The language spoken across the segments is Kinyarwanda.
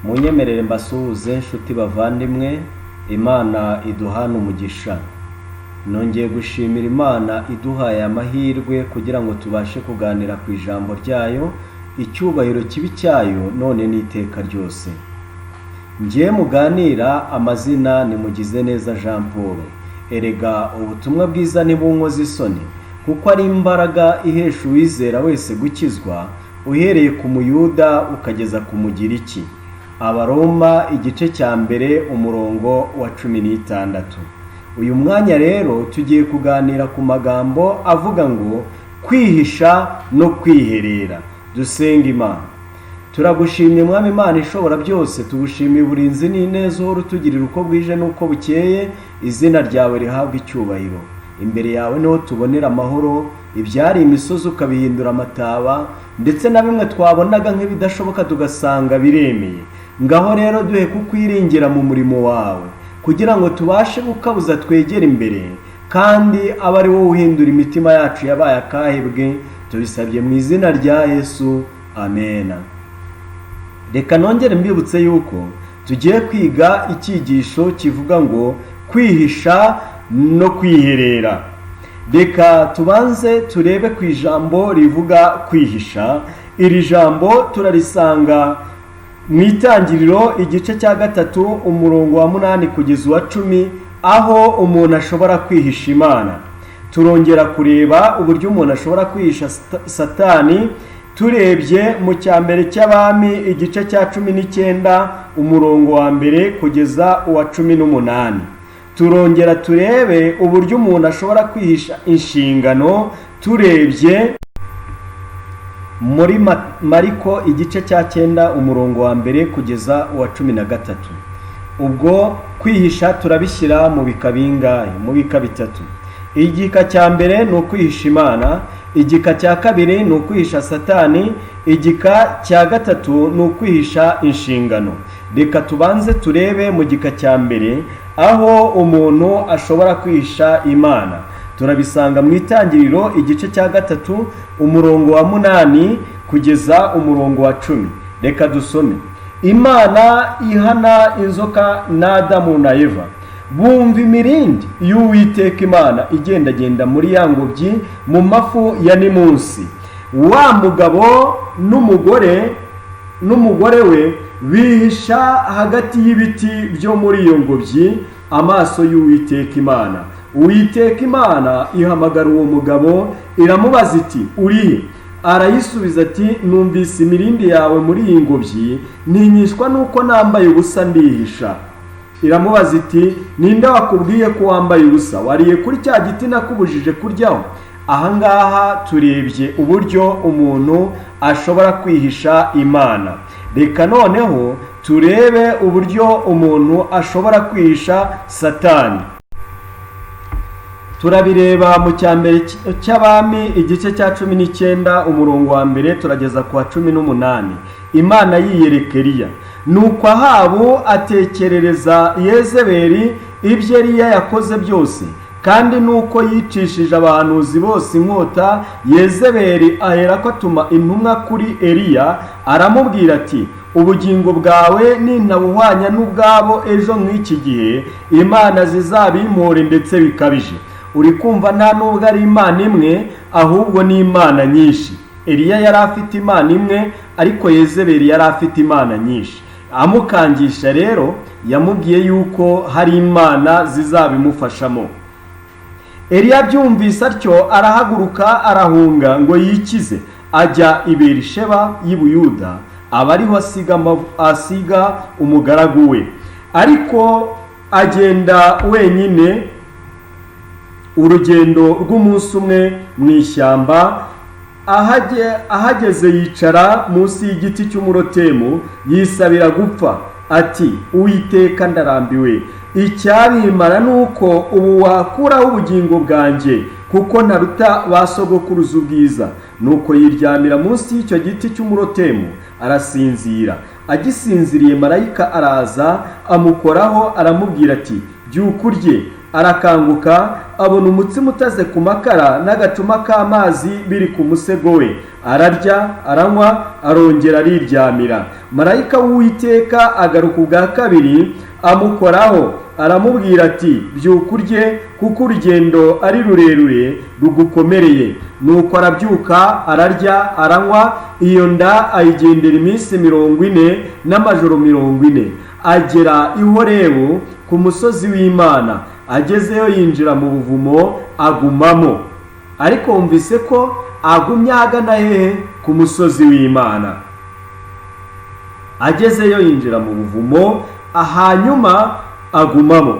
munyemerere mbasuhuze nshuti bavandimwe. Imana iduhana umugisha. Nongeye gushimira Imana iduhaye amahirwe kugira ngo tubashe kuganira ku ijambo ryayo, icyubahiro kibi cyayo none n'iteka ryose. Ngiye muganira, amazina ni Mugizeneza Jean Paul. Erega ubutumwa bwiza ntibunkoza isoni, kuko ari imbaraga ihesha uwizera wese gukizwa, uhereye ku Muyuda ukageza ku Mugiriki. Abaroma igice cya mbere umurongo wa 16. Uyu mwanya rero tugiye kuganira ku magambo avuga ngo kwihisha no kwiherera. Dusenga Imana. Turagushimye Mwami Imana ishobora byose, tugushimiye uburinzi n'ineza uhora utugirira uko bwije n'uko bukeye. Izina ryawe rihabwa icyubahiro. Imbere yawe niho tubonera amahoro, ibyari imisozi ukabihindura amataba, ndetse na bimwe twabonaga nk'ibidashoboka tugasanga biremeye. Ngaho rero duhe kukwiringira mu murimo wawe, kugira ngo tubashe gukabuza twegera imbere, kandi abe ari wowe uhindura imitima yacu yabaye akahebwe. Tubisabye mu izina rya Yesu, amena. Reka nongere mbibutse yuko tugiye kwiga icyigisho kivuga ngo kwihisha no kwiherera. Reka tubanze turebe ku ijambo rivuga kwihisha. Iri jambo turarisanga mu Itangiriro igice cya 3 umurongo wa 8 kugeza uwa 10, aho umuntu ashobora kwihisha Imana. Turongera kureba uburyo umuntu ashobora kwihisha Satani turebye mu cyambere cy'Abami igice cya 19 umurongo wa 1 kugeza uwa 18. Turongera turebe uburyo umuntu ashobora kwihisha inshingano turebye muri Mariko igice cya 9 umurongo wa 1 kugeza uwa 13. Ubwo kwihisha turabishyira mu bika bingahe? Mu bika bitatu. Igika cya mbere ni ukwihisha Imana, igika cya kabiri ni ukwihisha Satani, igika cya gatatu ni ukwihisha inshingano. Reka tubanze turebe mu gika cya mbere aho umuntu ashobora kwihisha Imana. Turabisanga mu Itangiriro igice cya 3 umurongo wa 8 kugeza umurongo wa 10. Reka dusome. Imana ihana inzoka na Adamu na Eva, bumva imirindi y'Uwiteka Imana igendagenda muri ya ngobyi mu mafu ya nimunsi. Wa mugabo n'umugore we bihisha hagati y'ibiti byo muri iyo ngobyi amaso y'Uwiteka Imana. Uwiteka Imana ihamagara uwo mugabo, iramubaza iti, urihe? Arayisubiza ati, numvise imirindi yawe muri iyi ngobyi, ntinyishwa nuko nambaye ubusa ndihisha. Iramubaza iti, ninde wakubwiye ko wambaye ubusa? Wariye kuri cya giti nakubujije kuryaho? Ahangaha turebye uburyo umuntu ashobora kwihisha Imana. Reka noneho turebe uburyo umuntu ashobora kwihisha Satani. Turabireba mu cyambere cy'Abami igice cya 19 umurongo wa 1 turageza ku wa 18. Imana yiyereka Eliya. Nuko Ahabu atekerereza Yezebeli ibyo Eliya yakoze byose, kandi nuko yicishije abahanuzi bose inkota. Yezebeli aherako atuma intumwa kuri Eliya, aramubwira ati, ubugingo bwawe nintabuhwanya n'ubwabo ejo nk'iki gihe, Imana zizabimpore ndetse bikabije. Uri kumva nta nubwo ari Imana imwe, ahubwo ni Imana nyinshi. Eliya yari afite Imana imwe, ariko Yezebeli yari afite Imana nyinshi. Amukangisha rero yamubwiye yuko hari Imana zizabimufashamo. Eliya byumvise atyo arahaguruka arahunga ngo yikize, ajya i Berisheba y'i Buyuda, aba ariho asiga umugaragu we. Ariko agenda wenyine urugendo rw'umunsi umwe mu ishyamba. Ahageze yicara munsi y'igiti cy'umurotemu yisabira gupfa, ati, Uwiteka ndarambiwe, icyabimara nuko ubu wakuraho ubugingo bwanjye, kuko ntaruta ba sogokuruza ubwiza. Nuko yiryamira munsi y'icyo giti cy'umurotemu arasinzira. Agisinziriye marayika araza amukoraho aramubwira ati, byuka urye. arakanguka abona umutsima utaze ku makara n'agacuma k'amazi biri ku musego we. Ararya, aranywa, arongera ariryamira. Marayika w'Uwiteka agaruka ubwa kabiri amukoraho, aramubwira ati, byuka urye, kuko urugendo ari rurerure rugukomereye. Nuko arabyuka, ararya, aranywa, iyo nda ayigendera iminsi 40 n'amajoro 40. Agera i Horebu ku musozi w'Imana. Agezeyo yinjira mu buvumo agumamo. Ariko wumvise ko agumye ahagana hehe? Ku musozi w'Imana. Agezeyo yinjira mu buvumo, hanyuma agumamo.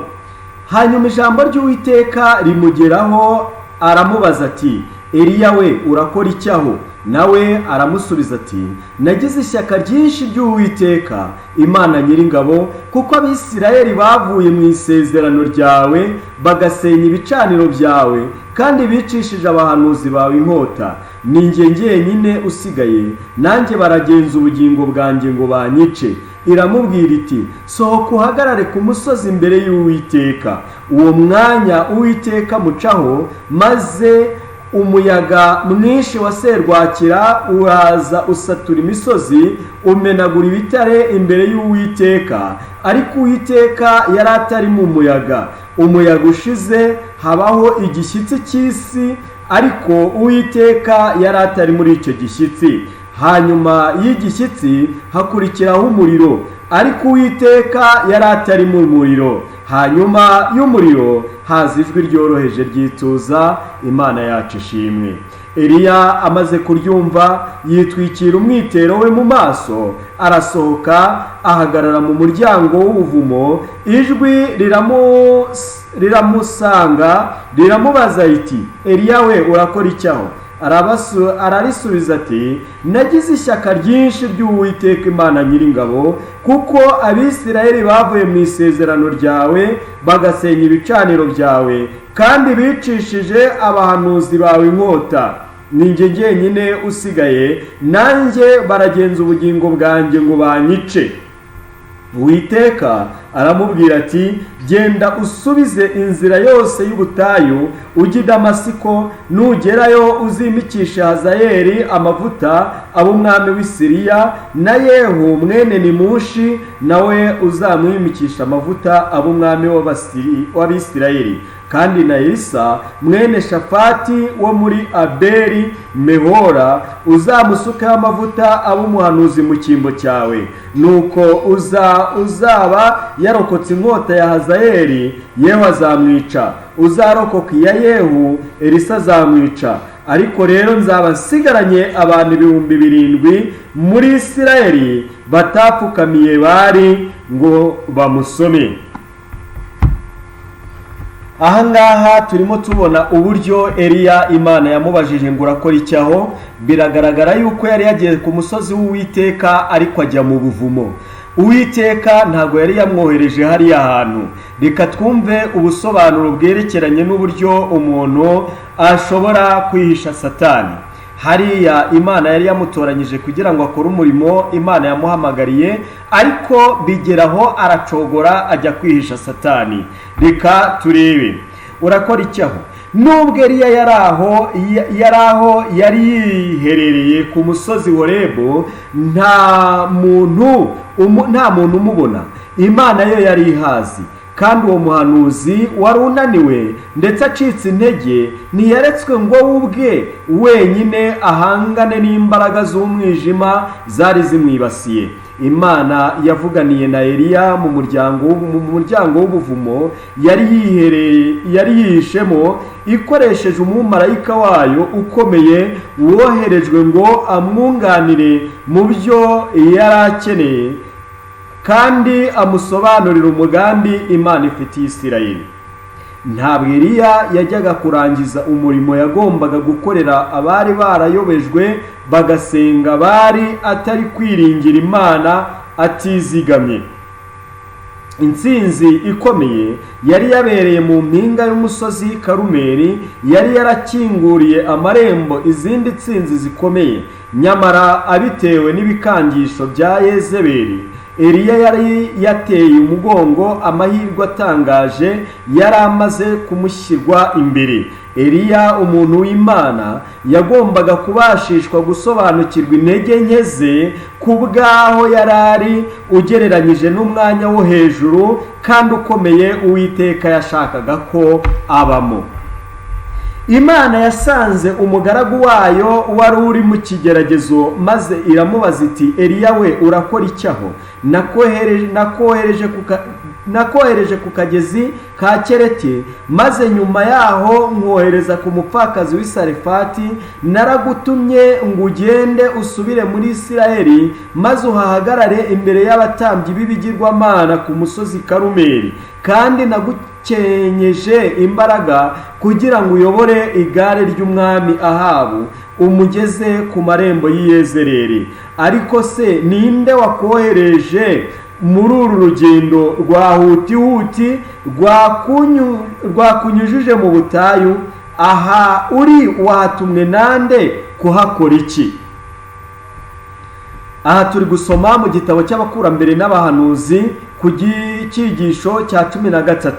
Hanyuma ijambo ry'Uwiteka rimugeraho, aramubaza ati, Eliya we, urakora iki aho? Nawe aramusubiza ati, nagize ishyaka ryinshi ry'Uwiteka Imana Nyiringabo, kuko Abisirayeli bavuye mu isezerano ryawe bagasenya ibicaniro byawe, kandi bicishije abahanuzi bawe inkota. Ni njye jyenyine usigaye, nanjye baragenza ubugingo bwanjye ngo banyice. Iramubwira iti, sohoka uhagarare ku musozi imbere y'Uwiteka. Uwo mwanya Uwiteka mucaho, maze umuyaga mwinshi wa serwakira uraza usatura imisozi, umenagura ibitare imbere y'Uwiteka. Ariko Uwiteka yari atari mu muyaga. Umuyaga ushize habaho igishyitsi cy'isi, ariko Uwiteka yari atari muri icyo gishyitsi. Hanyuma y'igishyitsi hakurikiraho umuriro, ariko Uwiteka yari atari mu muriro. Hanyuma y'umuriro haza ijwi ryoroheje ryituza. Imana yacu ishimwe. Eliya amaze kuryumva yitwikira umwitero we mu maso, arasohoka ahagarara mu muryango w'ubuvumo. Ijwi riramusanga riramubaza iti, Eliya we, urakora iki aho? Ararisubiza ati, nagize ishyaka ryinshi ry'Uwiteka Imana Nyiringabo, kuko Abisirayeli bavuye mu isezerano ryawe bagasenya ibicaniro byawe, kandi bicishije abahanuzi bawe inkota. Ni njye jyenyine usigaye, nanjye baragenza ubugingo bwanjye ngo banyice. Uwiteka aramubwira ati, genda usubize inzira yose y'ubutayu ujye i Damasiko, nugerayo uzimikishe Hazayeli amavuta aba umwami w'i Siriya, na Yehu mwene Nimushi nawe uzamwimikisha amavuta aba umwami w'Abisirayeli, kandi na Elisa mwene Shafati wo muri Abeli Mehora uzamusukaho amavuta aba umuhanuzi mu cyimbo cyawe. Nuko uzaba yarokotse inkota ya Hazayeli, Yehu azamwica. Uzarokoka iya Yehu, Elisa azamwica. Ariko rero nzaba nsigaranye abantu 7,000 muri Isirayeli batapfukamiye bari ngo bamusome. Ahangaha turimo tubona uburyo Eliya Imana yamubajije ngo urakora iki aho. Biragaragara yuko yari yagiye ku musozi w'Uwiteka, ariko ajya mu buvumo. Uwiteka ntago yari yamwohereje hariya hantu. Reka twumve ubusobanuro bwerekeranye n'uburyo umuntu ashobora kwihisha Satani. Hariya Imana yari yamutoranyije kugira ngo akore umurimo Imana yamuhamagariye, ariko bigeraho aracogora ajya kwihisha Satani. Reka turebe, urakora iki aho? Nubwo Eliya yari yiherereye ku musozi Horebu, nta muntu umubona. Imana yo yari ihazi, kandi uwo muhanuzi wari unaniwe ndetse acitse intege, ntiyaretswe ngo ubwe wenyine ahangane n'imbaraga z'umwijima zari zimwibasiye. Imana yavuganiye na Eliya mu muryango w'ubuvumo yari yihishemo, ikoresheje umumarayika wayo ukomeye woherejwe ngo amwunganire mu byo yari akeneye, kandi amusobanurira umugambi Imana ifitiye Isirayeli. Ntabwo Eliya yajyaga kurangiza umurimo yagombaga gukorera abari barayobejwe bagasenga, bari atari kwiringira Imana atizigamye. Intsinzi ikomeye yari yabereye mu mpinga y'umusozi Karumeli, yari yarakinguriye amarembo izindi ntsinzi zikomeye. Nyamara abitewe n'ibikangisho bya Yezebeli, Eliya yari yateye umugongo amahirwe atangaje yari amaze kumushyirwa imbere. Eliya, umuntu w'Imana, yagombaga kubashishwa gusobanukirwa intege nke ze ku bw'aho yari ari, ugereranyije n'umwanya wo hejuru kandi ukomeye Uwiteka yashakaga ko abamo. Imana yasanze umugaragu wayo wari uri mu kigeragezo, maze iramubaza iti, Eliya we, urakora iki aho? Nakohereje ku kagezi ka Kereti, maze nyuma yaho nkohereza ku mupfakazi w'i Sarefati. Naragutumye ngo ugende usubire muri Isirayeli, maze uhahagarare imbere y'abatambyi b'ibigirwamana ku musozi Karumeli, kandi nagukenyeje imbaraga kugira ngo uyobore igare ry'umwami Ahabu umugeze ku marembo y'i Yezereli. Ariko se ninde wakohereje muri uru rugendo rwa hutihuti rwakunyujije mu butayu? Aha uri watumwe nande kuhakora iki? Aha turi gusoma mu gitabo cy'abakurambere n'abahanuzi ku cyigisho cya 13.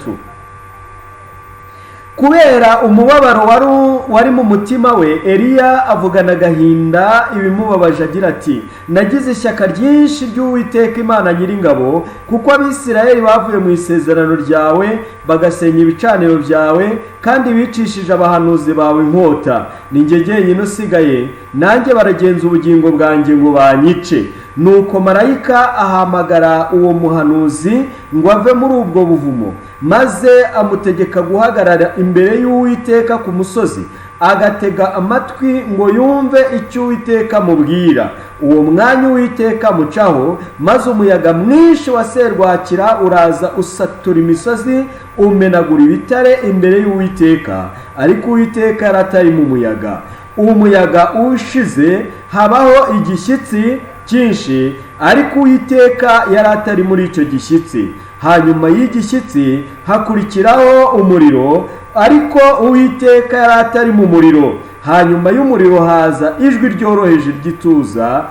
Kubera umubabaro wari mu mutima we, Eliya avugana agahinda ibimubabaje agira ati, nagize ishyaka ryinshi ry'Uwiteka Imana Nyiringabo, kuko Abisirayeli bavuye mu isezerano ryawe bagasenya ibicaniro byawe, kandi bicishije abahanuzi bawe inkota. Ni jye jyenyine usigaye, nanjye baragenza ubugingo bwanjye ngo banyice. Nuko marayika ahamagara uwo muhanuzi ngo ave muri ubwo buvumo, maze amutegeka guhagarara imbere y'Uwiteka ku musozi, agatega amatwi ngo yumve icyo Uwiteka amubwira. Uwo mwanya Uwiteka mucaho, maze umuyaga mwinshi wa serwakira uraza usatura imisozi, umenagura ibitare imbere y'Uwiteka, ariko Uwiteka yari atari mu muyaga. Uwo muyaga ushize habaho igishyitsi cyinshi, ariko Uwiteka yari atari muri icyo gishyitsi. Hanyuma y'igishyitsi hakurikiraho umuriro, ariko Uwiteka yari atari mu muriro. Hanyuma y'umuriro haza ijwi ryoroheje ry'ituza.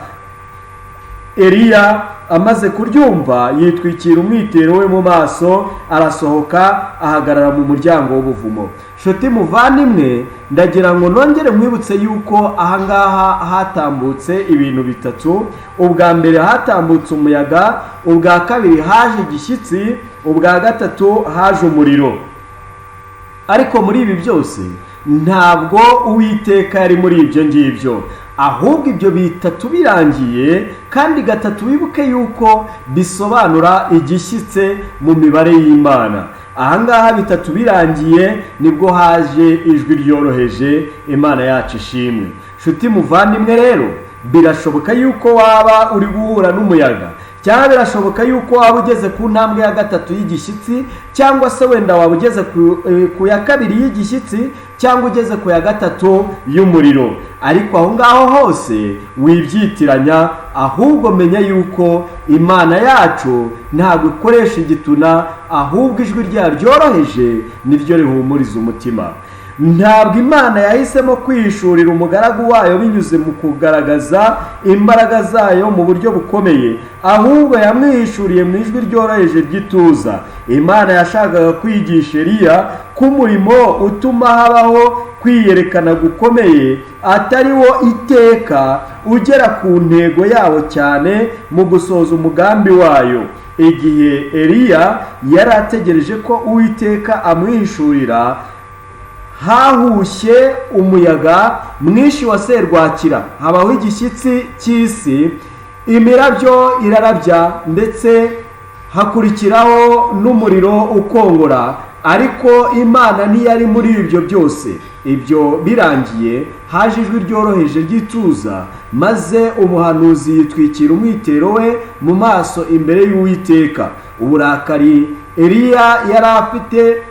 Eliya amaze kuryumva yitwikira umwitero we mu maso, arasohoka ahagarara mu muryango w'ubuvumo. Nshuti muvandimwe, ndagira ngo nongere mwibutse yuko ahangaha hatambutse ibintu bitatu. Ubwa mbere hatambutse umuyaga, ubwa kabiri haje igishyitsi, ubwa gatatu haje umuriro. Ariko muri ibi byose ntabwo Uwiteka yari muri ibyo ngibyo, ahubwo ibyo bitatu birangiye, kandi gatatu wibuke yuko bisobanura igishyitse mu mibare y'Imana. Ahangaha bitatu birangiye nibwo haje ijwi ryoroheje, Imana yacu ishimwe. Nshuti muvandimwe rero, birashoboka yuko waba uri guhura n'umuyaga, cyangwa birashoboka yuko waba ugeze ku ntambwe ya gatatu y'igishyitsi, cyangwa se wenda waba ugeze ku ya kabiri y'igishyitsi, cyangwa ugeze ku ya gatatu y'umuriro. Ariko aho ngaho hose wibyitiranya, ahubwo menya yuko Imana yacu ntabwo ikoresha igituna, ahubwo ijwi ryayo ryoroheje niryo rihumuriza umutima. Ntabwo Imana yahisemo kwihishurira umugaragu wayo binyuze mu kugaragaza imbaraga zayo mu buryo bukomeye, ahubwo yamwihishuriye mu ijwi ryoroheje ry'ituza. Imana yashakaga kwigisha Eliya ko umurimo utuma habaho kwiyerekana gukomeye atari wo iteka ugera ku ntego yawo cyane mu gusohoza umugambi wayo. Igihe Eliya yari ategereje ko Uwiteka amwihishurira, hahushye umuyaga mwinshi wa serwakira, habaho igishyitsi cy'isi, imirabyo irarabya, ndetse hakurikiraho n'umuriro ukongora. Ariko Imana ntiyari muri ibyo byose. Ibyo birangiye haje ijwi ryoroheje ry'ituza, maze umuhanuzi yitwikira umwitero we mu maso imbere y'Uwiteka. Uburakari Eliya yari afite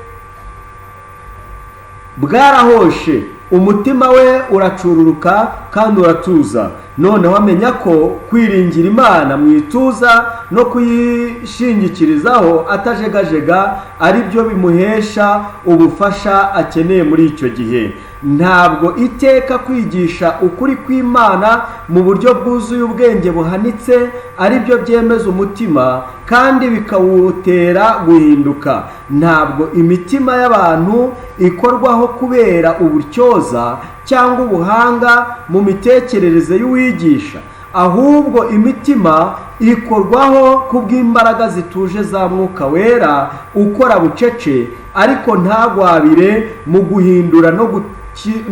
bwarahoshe, umutima we uracururuka kandi uratuza. noneho amenya ko kwiringira Imana mu ituza no kuyishingikirizaho atajegajega ari byo bimuhesha ubufasha akeneye muri icyo gihe. Ntabwo iteka kwigisha ukuri kw'Imana mu buryo bwuzuye ubwenge buhanitse ari byo byemeza umutima kandi bikawutera guhinduka. Ntabwo imitima y'abantu ikorwaho kubera ubutyoza cyangwa ubuhanga mu mitekerereze y'uwigisha, ahubwo imitima ikorwaho kubw'imbaraga zituje za Mwuka Wera ukora bucece ariko ntagwabire mu guhindura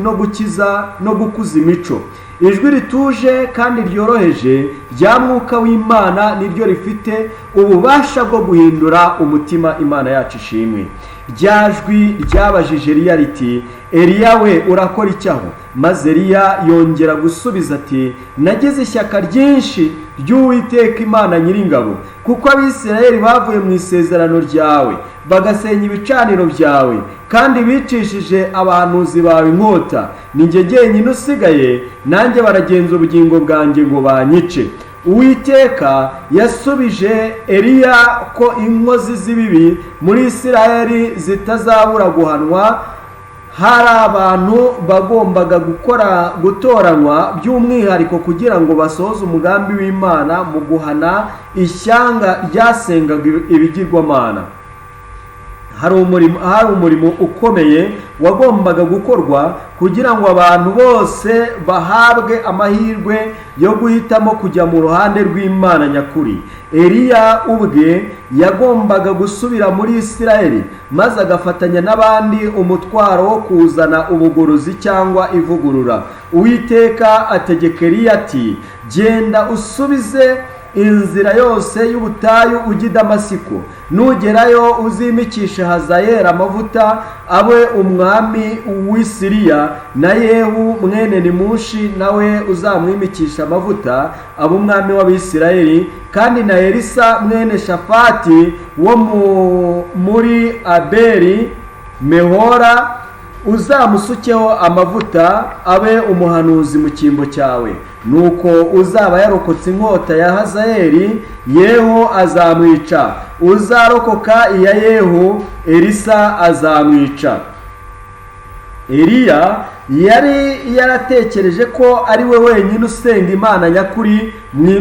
no gukiza no gukuza imico. Ijwi rituje kandi ryoroheje rya Mwuka w'Imana niryo rifite ububasha bwo guhindura umutima. Imana yacu ishimwe. Rya jwi ryabajije Eliya riti, Eliya we urakora icyaho? Maze Eliya yongera gusubiza ati, nagize ishyaka ryinshi ry'Uwiteka Imana Nyiringabo, kuko Abisirayeli bavuye mu isezerano ryawe bagasenya ibicaniro byawe kandi bicishije abahanuzi bawe inkota. Ni njye jyenyine usigaye, nanjye baragenza ubugingo bwanjye ngo banyice. Uwiteka yasubije Eliya ko inkozi z'ibibi muri Isirayeli zitazabura guhanwa. Hari abantu bagombaga gutoranywa by'umwihariko kugira ngo basohoze umugambi w'Imana mu guhana ishyanga ryasengaga ibigirwamana. Hari umurimo ukomeye wagombaga gukorwa kugira ngo abantu bose bahabwe amahirwe yo guhitamo kujya mu ruhande rw'Imana nyakuri. Eliya ubwe yagombaga gusubira muri Isirayeli maze agafatanya n'abandi umutwaro wo kuzana ubugorozi cyangwa ivugurura. Uwiteka ategeka Eliya ati, genda usubize inzira yose y'ubutayu ujya i Damasiko, nugerayo uzimikishe Hazayeli amavuta abe umwami w'i Siriya, na Yehu mwene Nimushi nawe uzamwimikisha amavuta abe umwami w'Abisirayeli, kandi na Elisa mwene Shafati wo muri Abeli Mehora uzamusukeho amavuta abe umuhanuzi mu cyimbo cyawe. Nuko uzaba yarokotse inkota ya Hazayeli, Yehu azamwica. Uzarokoka iya Yehu, Elisa azamwica. Eliya yari yaratekereje ko ari we wenyine usenga Imana nyakuri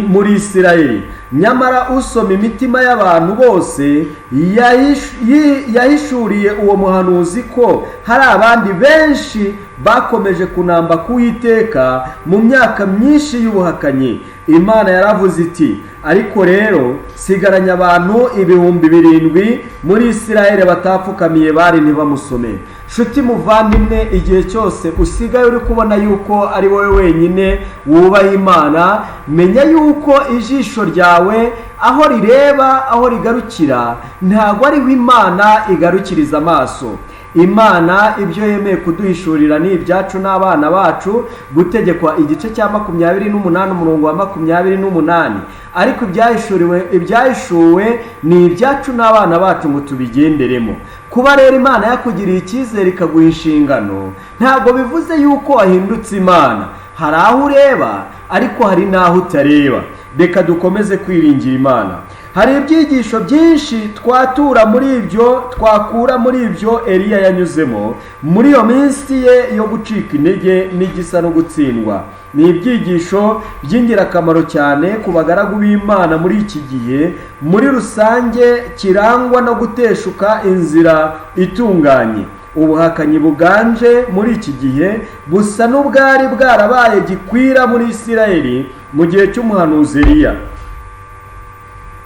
muri Isirayeli. Nyamara usoma imitima y'abantu bose yahishuriye uwo muhanuzi ko hari abandi benshi bakomeje kunamba k'Uwiteka mu myaka myinshi y'ubuhakanyi. Imana yaravuze iti, ariko rero sigaranya abantu 7,000 muri Isirayeli batapfukamiye bari ntibamusome. Nshuti muvandimwe, igihe cyose usigaye uri kubona yuko ari wowe wenyine wubaha Imana, menya yuko ijisho ryawe aho rireba, aho rigarukira, ntabwo ariho Imana igarukiriza amaso. Imana ibyo yemeye kuduhishurira ni ibyacu n'abana bacu, Gutegekwa igice cya 28 umurongo wa 28. Ariko ibyahishuwe ni ibyacu n'abana bacu ngo tubigenderemo. Kuba rero Imana yakugiriye icyizere ikaguha inshingano, ntabwo bivuze yuko wahindutse Imana. Hari aho ureba ariko hari n'aho utareba. Reka dukomeze kwiringira Imana. Hari ibyigisho byinshi twakura muri ibyo Eliya yanyuzemo muri iyo minsi ye yo gucika intege n'igisa no gutsindwa. Ni ibyigisho by'ingirakamaro cyane ku bagaragu b'Imana muri iki gihe muri rusange kirangwa no guteshuka inzira itunganye. Ubuhakanyi buganje muri iki gihe busa n'ubwari bwarabaye gikwira muri Isirayeli mu gihe cy'umuhanuzi Eliya.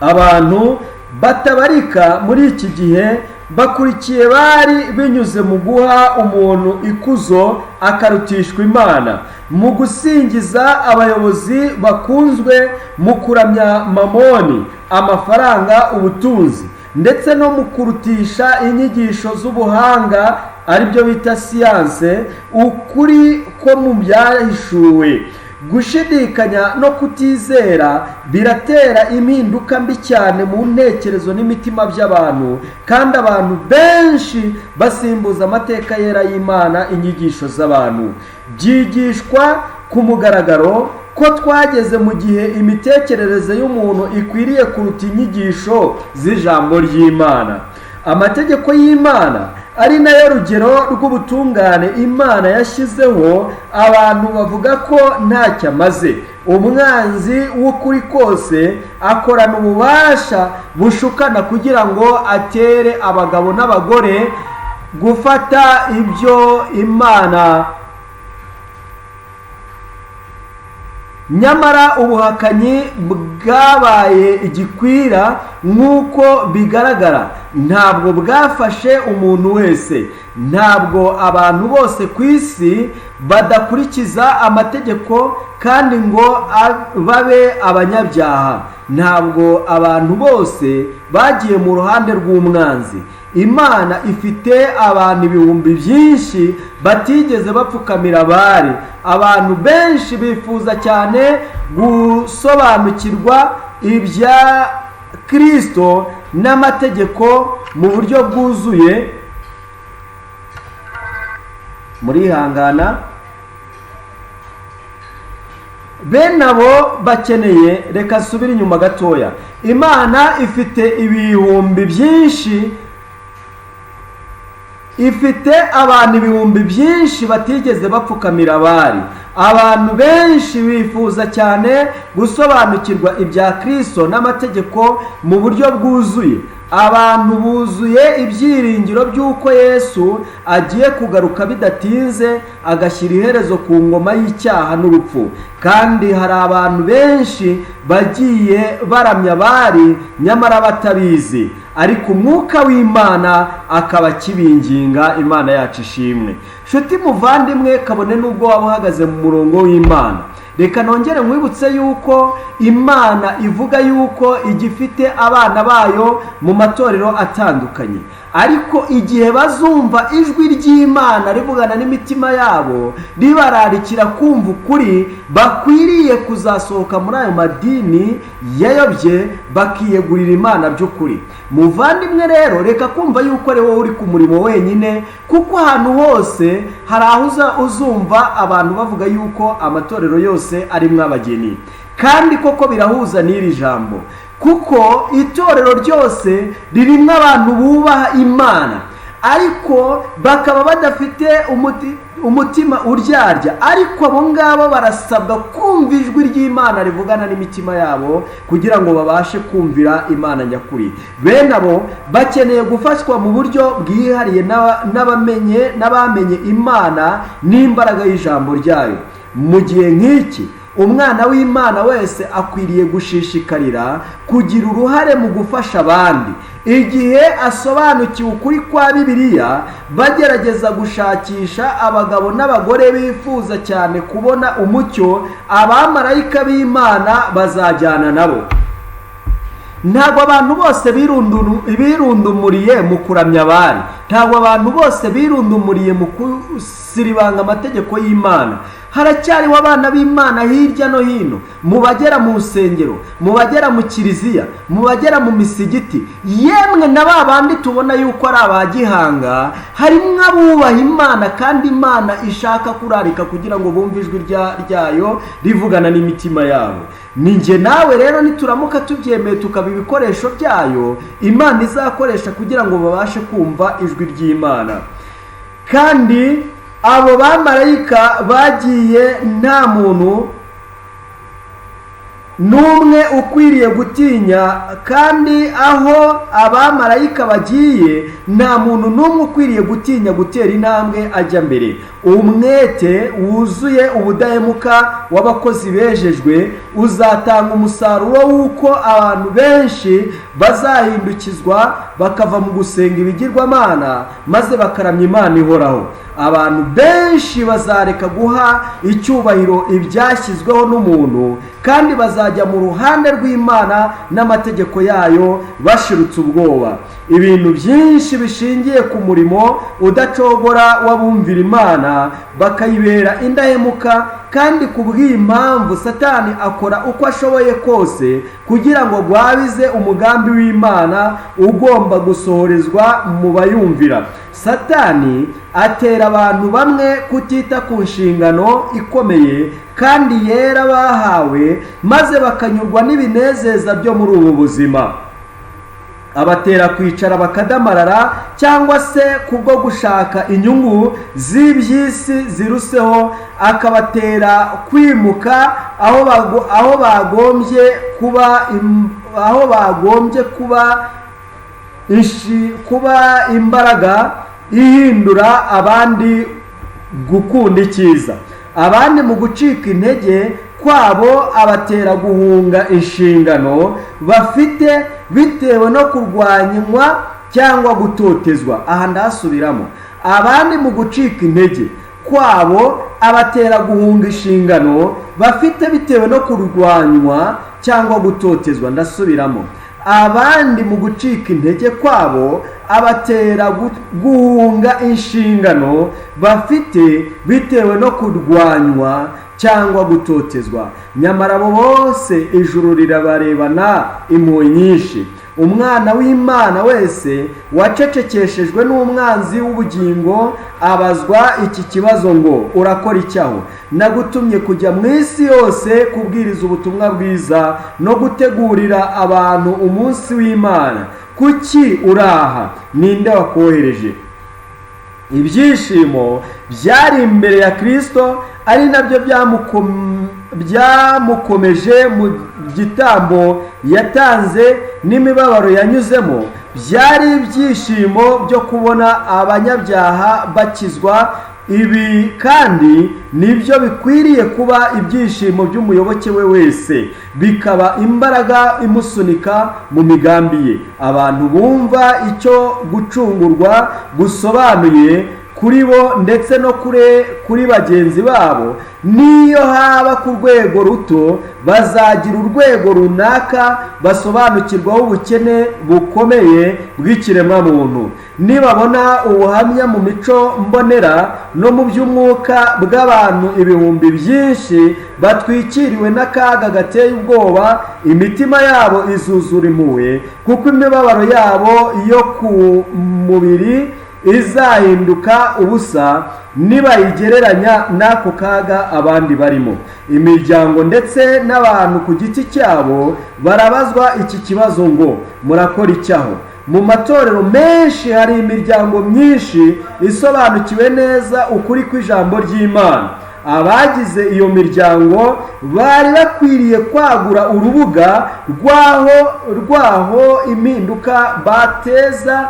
Abantu batabarika muri iki gihe bakurikiye bari binyuze mu guha umuntu ikuzo akarutishwa Imana, mu gusingiza abayobozi bakunzwe, mu kuramya mamoni, amafaranga, ubutunzi, ndetse no mu kurutisha inyigisho z'ubuhanga ari byo bita siyanse ukuri ko mu byahishuwe. Gushidikanya no kutizera biratera impinduka mbi cyane mu ntekerezo n'imitima by'abantu, kandi abantu benshi basimbuza amateka yera y'Imana inyigisho z'abantu. Byigishwa ku mugaragaro ko twageze mu gihe imitekerereze y'umuntu ikwiriye kuruta inyigisho z'ijambo ry'Imana. Amategeko y'Imana ari nayo rugero rw'ubutungane Imana yashyizeho, abantu bavuga ko ntacyo amaze. Umwanzi w'ukuri kose akorana ububasha bushukana kugira ngo atere abagabo n'abagore gufata ibyo Imana. Nyamara ubuhakanyi bwabaye igikwira nk'uko bigaragara, ntabwo bwafashe umuntu wese. Ntabwo abantu bose ku isi badakurikiza amategeko kandi ngo babe abanyabyaha. Ntabwo abantu bose bagiye mu ruhande rw'umwanzi. Imana ifite abantu ibihumbi byinshi batigeze bapfukamira Bali. Abantu benshi bifuza cyane gusobanukirwa ibya Kristo n'amategeko mu buryo bwuzuye. Murihangana. Bene abo bakeneye, reka nsubire inyuma gatoya. Imana ifite ibihumbi byinshi, ifite abantu ibihumbi byinshi batigeze bapfukamira Bali. Abantu benshi bifuza cyane gusobanukirwa ibya Kristo n'amategeko mu buryo bwuzuye. Abantu buzuye ibyiringiro by'uko Yesu agiye kugaruka bidatinze agashyira iherezo ku ngoma y'icyaha n'urupfu. Kandi hari abantu benshi bagiye baramya Bali nyamara batabizi, ariko umwuka w'Imana akaba akibinginga. Imana yacu ishimwe. Nshuti muvandimwe, kabone n'ubwo waba uhagaze mu murongo w'Imana, reka nongere nkwibutse yuko Imana ivuga yuko igifite abana bayo mu matorero atandukanye, ariko igihe bazumva ijwi ry'Imana rivugana n'imitima yabo ribararikira kumva ukuri, bakwiriye kuzasohoka muri ayo madini yayobye bakiyegurira Imana by'ukuri. Muvandimwe rero, reka kumva yuko ari wowe uri ku murimo wenyine, kuko ahantu hose hari aho uzumva abantu bavuga yuko amatorero yose arimo abageni. Kandi koko birahuza n'iri jambo, kuko itorero ryose ririmo abantu bubaha Imana, ariko bakaba badafite umutima uryarya. Ariko abo ngabo barasabwa kumva ijwi ry'Imana rivugana n'imitima yabo kugira ngo babashe kumvira Imana nyakuri. Bene abo bakeneye gufashwa mu buryo bwihariye n'abamenye Imana n'imbaraga y'ijambo ryayo. Mu gihe nk'iki, umwana w'Imana wese akwiriye gushishikarira kugira uruhare mu gufasha abandi. Igihe asobanukiwe ukuri kwa Bibiliya, bagerageza gushakisha abagabo n'abagore bifuza cyane kubona umucyo, abamarayika b'Imana bazajyana nabo. Ntabwo abantu bose birundumuriye mu kuramya Bali. Ntabwo abantu bose birundumuriye mu kusiribanga amategeko y'Imana. Haracyariho abana b'Imana hirya no hino, mu bagera mu nsengero, mu bagera mu kiliziya, mu bagera mu misigiti, yemwe na ba bandi tubona yuko ari abagihanga. Harimo abubaha Imana kandi Imana ishaka kurarika kugira ngo bumve ijwi ryayo rivugana n'imitima yabo. Ninjye nawe rero nituramuka tubyemeye tukaba ibikoresho byayo, Imana izakoresha kugira ngo babashe kumva ijwi ry'Imana. Kandi abo bamarayika bagiye, nta muntu n'umwe ukwiriye gutinya. Kandi aho abamarayika bagiye, nta muntu n'umwe ukwiriye gutinya gutera intambwe ajya mbere. Umwete wuzuye ubudahemuka w'abakozi bejejwe uzatanga umusaruro w'uko abantu benshi bazahindukizwa bakava mu gusenga ibigirwamana maze bakaramya Imana ihoraho. Abantu benshi bazareka guha icyubahiro ibyashyizweho n'umuntu, kandi bazajya mu ruhande rw'Imana n'amategeko yayo bashirutse ubwoba. Ibintu byinshi bishingiye ku murimo udacogora w'abumvira Imana bakayibera indahemuka kandi ku bw'iyi mpamvu Satani akora uko ashoboye kose kugira ngo gwabize umugambi w'Imana ugomba gusohorezwa mu bayumvira. Satani atera abantu bamwe kutita ku nshingano ikomeye kandi yera bahawe, maze bakanyurwa n'ibinezeza byo muri ubu buzima. Abatera kwicara bakadamarara, cyangwa se kubwo gushaka inyungu z'iby'isi ziruseho, akabatera kwimuka aho bagombye kuba imbaraga ihindura abandi gukunda icyiza. Abandi mu gucika intege kwabo abatera guhunga inshingano bafite bitewe no kurwanywa cyangwa gutotezwa. Aha ndasubiramo, abandi mu gucika intege kwabo abatera guhunga inshingano bafite bitewe no kurwanywa cyangwa gutotezwa. Ndasubiramo, abandi mu gucika intege kwabo abatera guhunga inshingano bafite bitewe no kurwanywa cyangwa gutotezwa. Nyamara abo bose ijuru rirabarebana impuhwe nyinshi. Umwana w'Imana wese wacecekeshejwe n'umwanzi w'ubugingo abazwa iki kibazo ngo urakora icyaho? Nagutumye kujya mu isi yose kubwiriza ubutumwa bwiza no gutegurira abantu umunsi w'Imana. Kuki uraha? Ninde wakohereje? Ibyishimo byari imbere ya Kristo ari nabyo byamukomeje mu gitambo yatanze n'imibabaro yanyuzemo. Byari ibyishimo byo kubona abanyabyaha bakizwa. Ibi kandi nibyo bikwiriye kuba ibyishimo by'umuyoboke we wese, bikaba imbaraga imusunika mu migambi ye. Abantu bumva icyo gucungurwa gusobanuye kuri bo ndetse no kuri bagenzi babo, niyo haba ku rwego ruto, bazagira urwego runaka basobanukirwaho ubukene bukomeye bw'ikiremwamuntu. Nibabona ubuhamya mu mico mbonera no mu by'umwuka bw'abantu ibihumbi byinshi batwikiriwe n'akaga gateye ubwoba, imitima yabo izuzura impuhwe, kuko imibabaro yabo yo ku mubiri izahinduka ubusa nibayigereranya n'ako kaga abandi barimo. Imiryango ndetse n'abantu ku giti cyabo barabazwa iki kibazo ngo murakora icyaho? Mu matorero menshi hari imiryango myinshi isobanukiwe neza ukuri kw'ijambo ry'Imana. Abagize iyo miryango bari bakwiriye kwagura urubuga rwaho impinduka bateza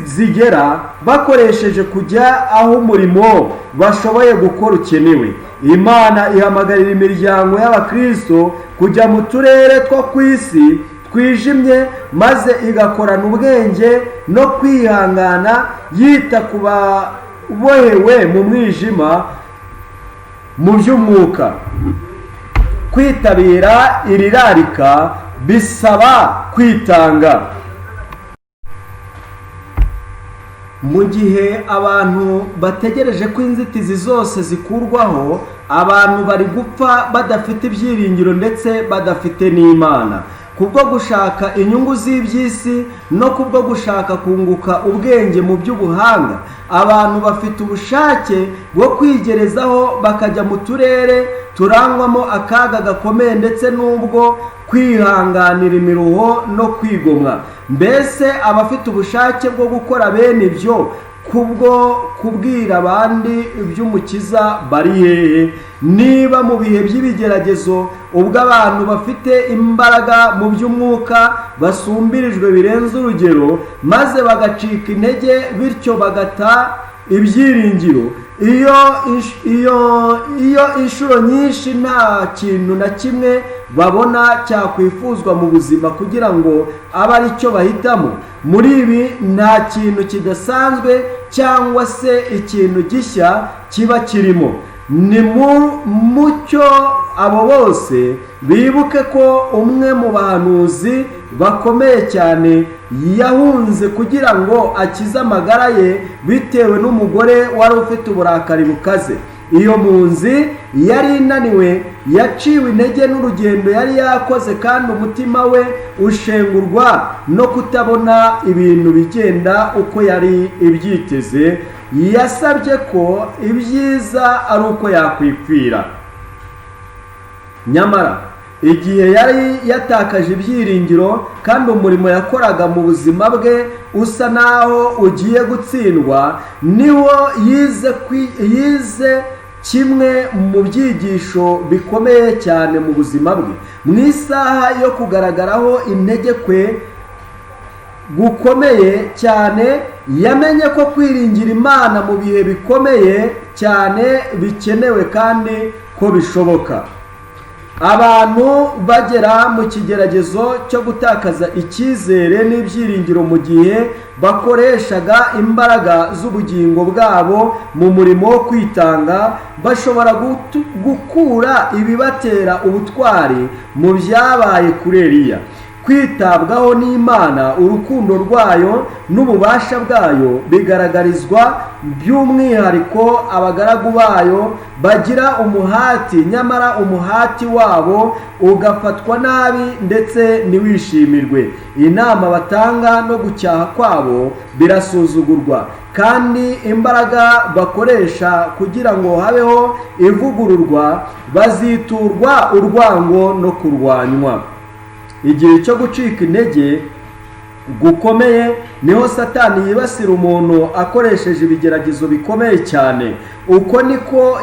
zigera, bakoresheje kujya aho umurimo bashoboye gukora ukenewe. Imana ihamagarira imiryango y'Abakristo kujya mu turere two ku isi twijimye, maze igakorana ubwenge no kwihangana, yita ku babohewe mu mwijima mu by'umwuka. Kwitabira iri rarika bisaba kwitanga. Mu gihe abantu bategereje ko inzitizi zose zikurwaho, abantu bari gupfa badafite ibyiringiro ndetse badafite n'Imana. Kubwo gushaka inyungu z'iby'isi no kubwo gushaka kunguka ubwenge mu by'ubuhanga, abantu bafite ubushake bwo kwigerezaho bakajya mu turere turangwamo akaga gakomeye ndetse n'ubwo kwihanganira imiruho no kwigomwa. Mbese abafite ubushake bwo gukora bene ibyo kubwo kubwira abandi iby'Umukiza bari hehe? Niba mu bihe by'ibigeragezo ubwo abantu bafite imbaraga mu by'umwuka basumbirijwe birenze urugero, maze bagacika intege bityo bagata ibyiringiro, iyo inshuro nyinshi nta kintu na kimwe babona cyakwifuzwa mu buzima kugira ngo abe ari cyo bahitamo. Muri ibi nta kintu kidasanzwe cyangwa se ikintu gishya kiba kirimo. Ni mucyo abo bose bibuke ko umwe mu bahanuzi bakomeye cyane yahunze kugira ngo akize amagara ye bitewe n'umugore wari ufite uburakari bukaze. iyo mpunzi yari inaniwe, yaciwe intege n'urugendo yari yakoze, kandi umutima we ushengurwa no kutabona ibintu bigenda uko yari ibyiteze. Yasabye ko ibyiza ari uko yakwipfira. Nyamara igihe yari yatakaje ibyiringiro kandi umurimo yakoraga mu buzima bwe usa naho ugiye gutsindwa, niwo yize kimwe mu byigisho bikomeye cyane mu buzima bwe. Mu isaha yo kugaragaraho intege kwe gukomeye cyane, yamenye ko kwiringira Imana mu bihe bikomeye cyane bikenewe kandi ko bishoboka. Abantu bagera mu kigeragezo cyo gutakaza icyizere n'ibyiringiro mu gihe bakoreshaga imbaraga z'ubugingo bwabo mu murimo wo kwitanga, bashobora gukura ibibatera ubutwari mu byabaye kuri Eliya. Kwitabwaho n'Imana, urukundo rwayo n'ububasha bwayo bigaragarizwa by'umwihariko abagaragu bayo bagira umuhati, nyamara umuhati wabo ugafatwa nabi ndetse ntiwishimirwe. Inama batanga no gucyaha kwabo birasuzugurwa, kandi imbaraga bakoresha kugira ngo habeho ivugururwa baziturwa urwango no kurwanywa. Igihe cyo gucika intege gukomeye niho Satani yibasira umuntu akoresheje ibigeragezo bikomeye cyane. Uko niko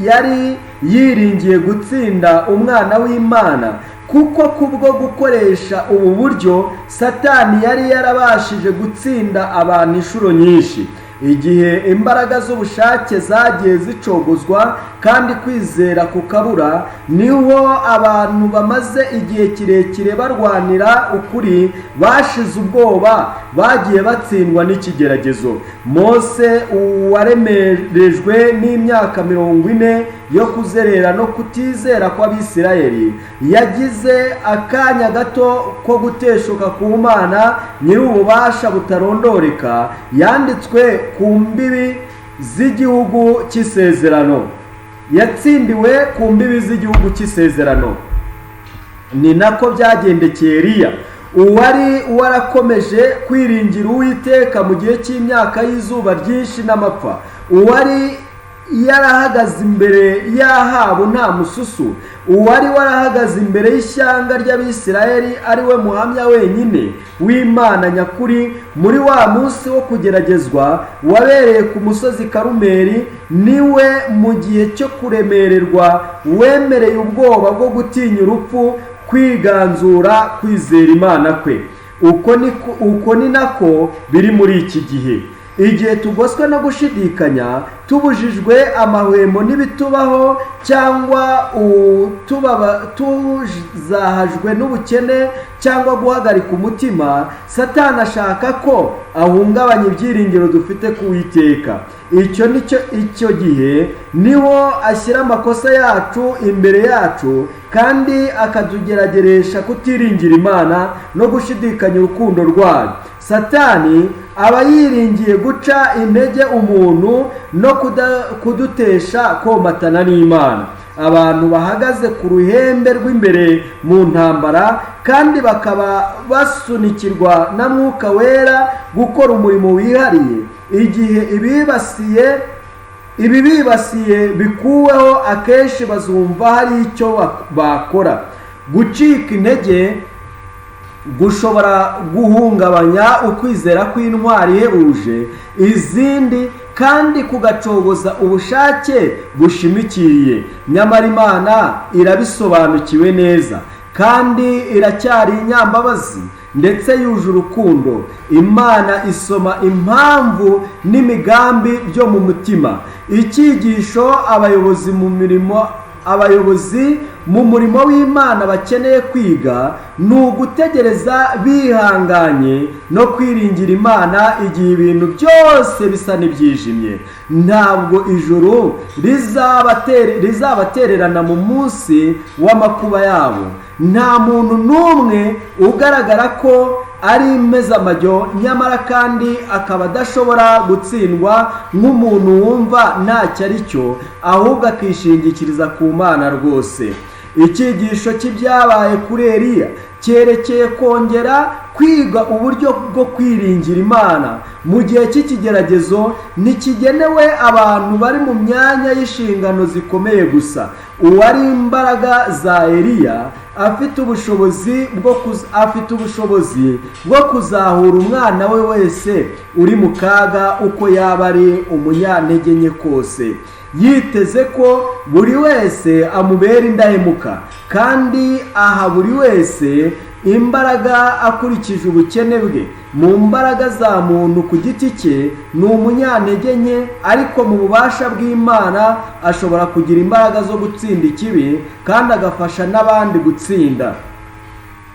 yari yiringiye gutsinda umwana w'Imana, kuko kubwo gukoresha ubu buryo Satani yari yarabashije gutsinda abantu inshuro nyinshi. Igihe imbaraga z'ubushake zagiye zicogozwa kandi kwizera kukabura, niho abantu bamaze igihe kirekire barwanira ukuri bashize ubwoba bagiye batsindwa n'ikigeragezo. Mose waremerejwe n'imyaka 40 yo kuzerera no kutizera kw'Abisirayeli, yagize akanya gato ko guteshuka ku Mana nyir'ububasha butarondoreka, yanditswe ku mbibi z'igihugu cy'isezerano. Yatsindiwe ku mbibi z'igihugu cy'isezerano. Ni nako byagendekeye Eliya, uwari warakomeje kwiringira Uwiteka mu gihe cy'imyaka y'izuba ryinshi n'amapfa, uwari yarahagaze imbere y'Ahabu nta mususu, uwari warahagaze imbere y'ishyanga ry'Abisirayeli ari we muhamya wenyine w'Imana nyakuri muri wa munsi wo kugeragezwa wabereye ku musozi Karumeli, niwe mu gihe cyo kuremererwa wemereye ubwoba bwo gutinya urupfu kwiganzura kwizera Imana kwe. Uko ni nako biri muri iki gihe. Igihe tugoswe no gushidikanya, tubujijwe amahwemo n'ibitubaho, cyangwa tuzahajwe n'ubukene cyangwa guhagarika umutima, Satani ashaka ko ahungabanya ibyiringiro dufite ku Uwiteka. Icyo gihe niho ashyira amakosa yacu imbere yacu, kandi akatugerageresha kutiringira Imana no gushidikanya urukundo rwayo. Satani aba yiringiye guca intege umuntu no kudutesha komatana n'Imana. Abantu bahagaze ku ruhembe rw'imbere mu ntambara kandi bakaba basunikirwa na Mwuka Wera gukora umurimo wihariye, igihe ibibibasiye bikuweho, akenshi bazumva hari icyo bakora. Gucika intege gushobora guhungabanya ukwizera kw'intwari ihebuje izindi, kandi kugacogoza ubushake bushimikiriye. Nyamara Imana irabisobanukiwe neza, kandi iracyari inyambabazi ndetse yuje urukundo. Imana isoma impamvu n'imigambi byo mu mutima. Icyigisho abayobozi mu murimo w'Imana bakeneye kwiga ni ugutegereza bihanganye no kwiringira Imana igihe ibintu byose bisa n'ibyijimye. Ntabwo ijuru rizabatererana mu munsi w'amakuba yabo. Nta muntu n'umwe ugaragara ko ari impezamajyo, nyamara kandi akaba adashobora gutsindwa nk'umuntu wumva ntacyo ari cyo, ahubwo akishingikiriza ku Mana rwose. Icyigisho cy'ibyabaye kuri Eliya cyerekeye kongera kwiga uburyo bwo kwiringira Imana mu gihe cy'ikigeragezo ntikigenewe abantu bari mu myanya y'inshingano zikomeye gusa. Uwari imbaraga za Eliya afite ubushobozi bwo kuzahura umwana we wese uri mu kaga uko yaba ari umunyantege nke kose, yiteze ko buri wese amubera indahemuka kandi aha buri wese imbaraga akurikije ubukene bwe. Mu mbaraga za muntu ku giti cye ni umunyantege nke, ariko mu bubasha bw'Imana ashobora kugira imbaraga zo gutsinda ikibi kandi agafasha n'abandi gutsinda.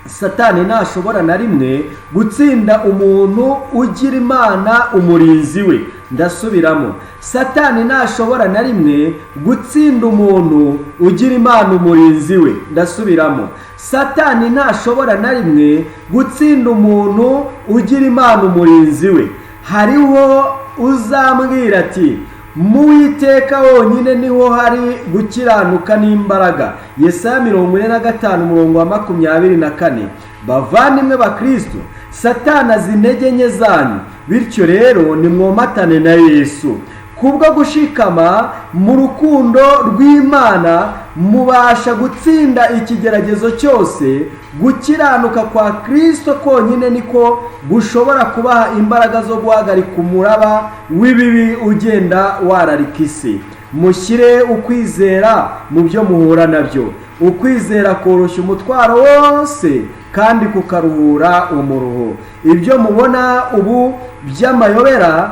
Satani ntashobora na rimwe gutsinda umuntu ugira Imana umurinzi we. Ndasubiramo, Satani ntashobora na rimwe gutsinda umuntu ugira Imana umurinzi we. Ndasubiramo, Satani ntashobora na rimwe gutsinda umuntu ugira Imana umurinzi we. Hariho uzambwira ati mu Uwiteka wonyine niho hari gukiranuka n'imbaraga. Yesaya 45:24. Bavandimwe ba Kristo, Satani azi intege nke zanyu, bityo rero nimwomatane na Yesu. Kubwo gushikama mu rukundo rw'Imana mubasha gutsinda ikigeragezo cyose. Gukiranuka kwa Kristo konyine niko gushobora kubaha imbaraga zo guhagarika umuraba w'ibibi ugenda wararika isi. Mushyire ukwizera mu byo muhura nabyo. Ukwizera koroshya umutwaro wose kandi kukaruhura umuruho. Ibyo mubona ubu by'amayobera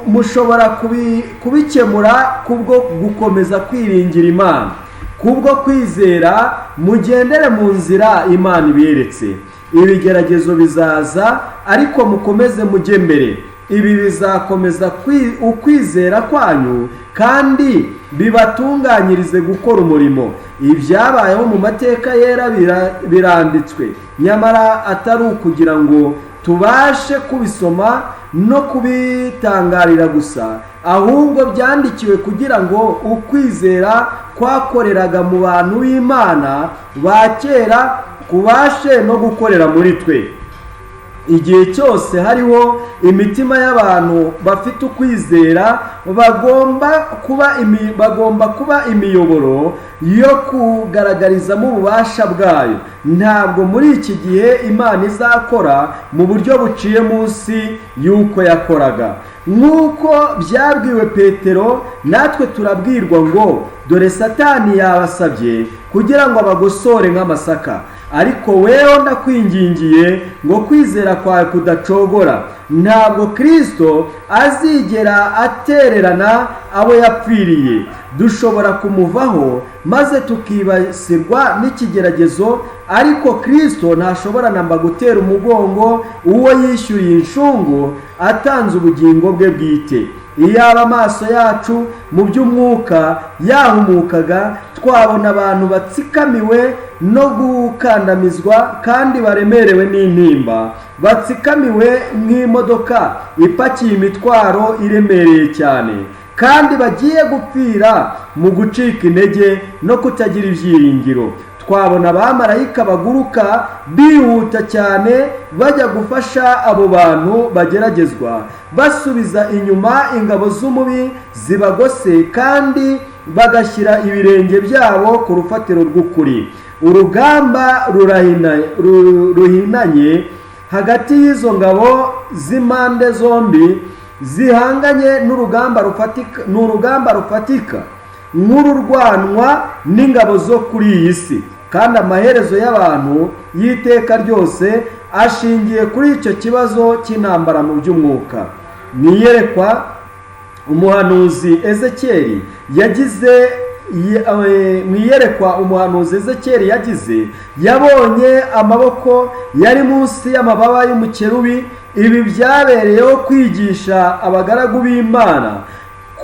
mushobora kubikemura kubwo gukomeza kwiringira Imana. Kubwo kwizera mugendere mu nzira Imana iberetse. Ibigeragezo bizaza, ariko mukomeze mujye mbere. Ibi bizakomeza ukwizera kwanyu kandi bibatunganyirize gukora umurimo. Ibyabayeho mu mateka yera biranditswe, nyamara atari ukugira ngo tubashe kubisoma no kubitangarira gusa, ahubwo byandikiwe kugira ngo ukwizera kwakoreraga mu bantu b'Imana ba kera kubashe no gukorera muri twe. Igihe cyose hariho imitima y'abantu bafite ukwizera, bagomba kuba imiyoboro yo kugaragarizamo ububasha bwayo. Ntabwo muri iki gihe Imana izakora mu buryo buciye munsi y'uko yakoraga. Nk'uko byabwiwe Petero, natwe turabwirwa ngo dore Satani yabasabye kugira ngo abagosore nk'amasaka, ariko weho ndakwingingiye ngo kwizera kwawe kudacogora. Ntabwo Kristo azigera atererana abo yapfiriye. Dushobora kumuvaho maze tukibasirwa n'ikigeragezo, ariko Kristo ntashobora namba gutera umugongo uwo yishyuriye inshungu atanze ubugingo bwe bwite. Iyaba amaso yacu mu by'umwuka yahumukaga, twabona abantu batsikamiwe no gukandamizwa kandi baremerewe n'intimba, batsikamiwe nk'imodoka ipakiye imitwaro iremereye cyane, kandi bagiye gupfira mu gucika intege no kutagira ibyiringiro. Twabona abamarayika baguruka bihuta cyane bajya gufasha abo bantu bageragezwa, basubiza inyuma ingabo z'umubi zibagose kandi bagashyira ibirenge byabo ku rufatiro rw'ukuri. Urugamba ruhinanye hagati y'izo ngabo z'impande zombi zihanganye n'urugamba rufatika nk'ururwanwa n'ingabo zo kuri iyi si, kandi amaherezo y'abantu y'iteka ryose ashingiye kuri icyo kibazo cy'intambara mu by'umwuka. Niyerekwa umuhanuzi Ezekiyeli yagize, yabonye amaboko yari munsi y'amababa y'umukerubi. Ibi byabereyeho kwigisha abagaragu b'Imana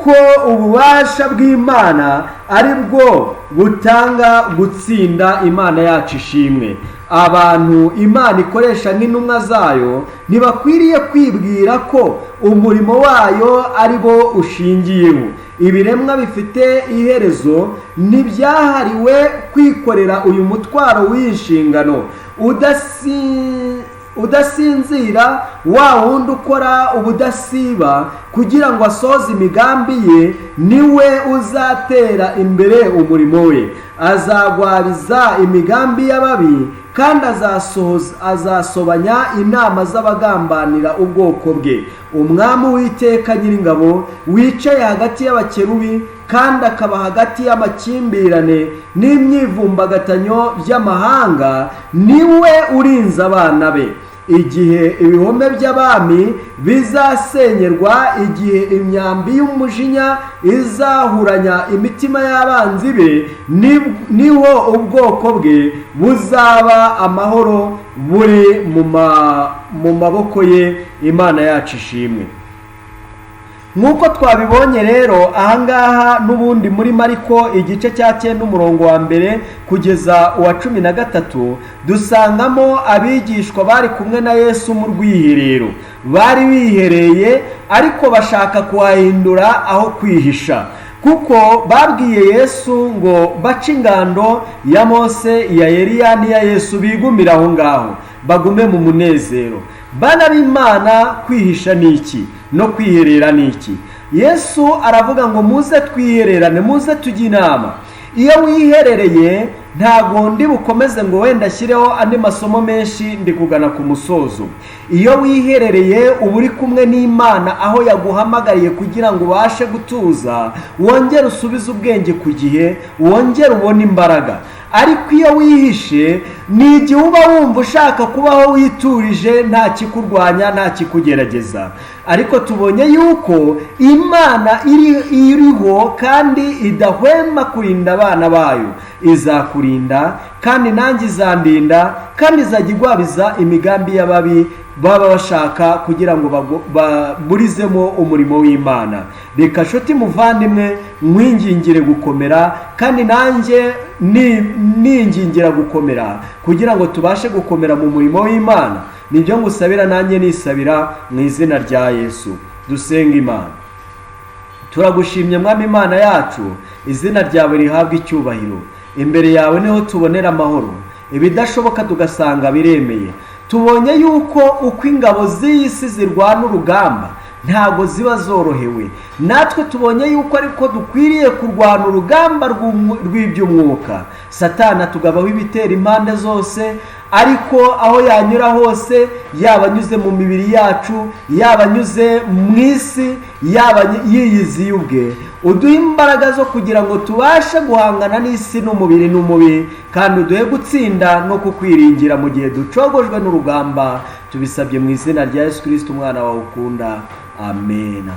ko ububasha bw'Imana ari bwo butanga gutsinda. Imana yacu ishimwe. abantu Imana ikoresha nk'intumwa zayo ntibakwiriye kwibwira ko umurimo wayo ari bo ushingiyeho. Ibiremwa bifite iherezo ntibyahariwe kwikorera uyu mutwaro w'inshingano udasinzira, wa wundi ukora ubudasiba kugira ngo asohoze imigambi ye niwe uzatera imbere umurimo we. Azagwabiza imigambi y'ababi kandi azasobanya inama z'abagambanira ubwoko bwe. Umwami w'iteka nyiringabo wicaye hagati y'abakerubi kandi akaba hagati y'amakimbirane n'imyivumbagatanyo by'amahanga, niwe urinze abana be. Igihe ibihome by'abami bizasenyerwa, igihe imyambi y'umujinya izahuranya imitima y'abanzi be, niho ubwoko bwe buzaba amahoro buri mu maboko ye. Imana yacu ishimwe. Nk'uko twabibonye rero ahangaha n'ubundi muri Mariko igice cya 9 umurongo wa 1 kugeza uwa 13 dusangamo abigishwa bari kumwe na Yesu mu rwiherero. Bari bihereye ariko bashaka kuhahindura aho kwihisha, kuko babwiye Yesu ngo bace ingando ya Mose, ya Eliya n'iya Yesu bigumira aho ngaho bagume mu munezero. Bana b'Imana, kwihisha ni iki no kwiherera ni iki? Yesu aravuga ngo muze twihererane, muze tujye inama. Iyo wiherereye ntago ndi bukomeze ngo wenda ashyireho andi masomo menshi ndi kugana ku musozo. Iyo wiherereye uba uri kumwe n'Imana aho yaguhamagariye kugira ngo ubashe gutuza, wongere usubize ubwenge ku gihe, wongere ubone imbaraga. Ariko iyo wihishe ni igihe uba wumva ushaka kubaho witurije, nta kikurwanya, nta kikugerageza. Ariko tubonye yuko Imana iriho kandi idahwema kurinda abana bayo. Izakurinda kandi nanjye izandinda, kandi izajya igwabiza imigambi y'ababi baba bashaka kugira ngo baburizemo umurimo w'Imana. Reka nshuti muvandimwe mwingingire gukomera, kandi nanjye ningingira gukomera kugira ngo tubashe gukomera mu murimo w'Imana. Nibyo ngusabira nanjye nisabira mu izina rya Yesu. Dusenga Imana. Turagushimye Mwami Imana yacu, izina ryawe rihabwe icyubahiro. Imbere yawe niho tubonera amahoro, ibidashoboka tugasanga biremeye. Tubonye yuko uko ingabo z'isi zirwana urugamba ntago ziba zorohewe. Natwe tubonye yuko ariko dukwiriye kurwana urugamba rw'iby'umwuka. Satana tugabaho ibitera impande zose, ariko aho yanyura hose, yaba anyuze mu mibiri yacu, yaba anyuze mu isi, yaba yiyiziye ubwe, uduhe imbaraga zo kugira ngo tubashe guhangana n'isi n'umubiri n'umubi, kandi uduhe gutsinda no kukwiringira mu gihe ducogojwe n'urugamba. Tubisabye mu izina rya Yesu Kristo umwana wawe ukunda. Amen.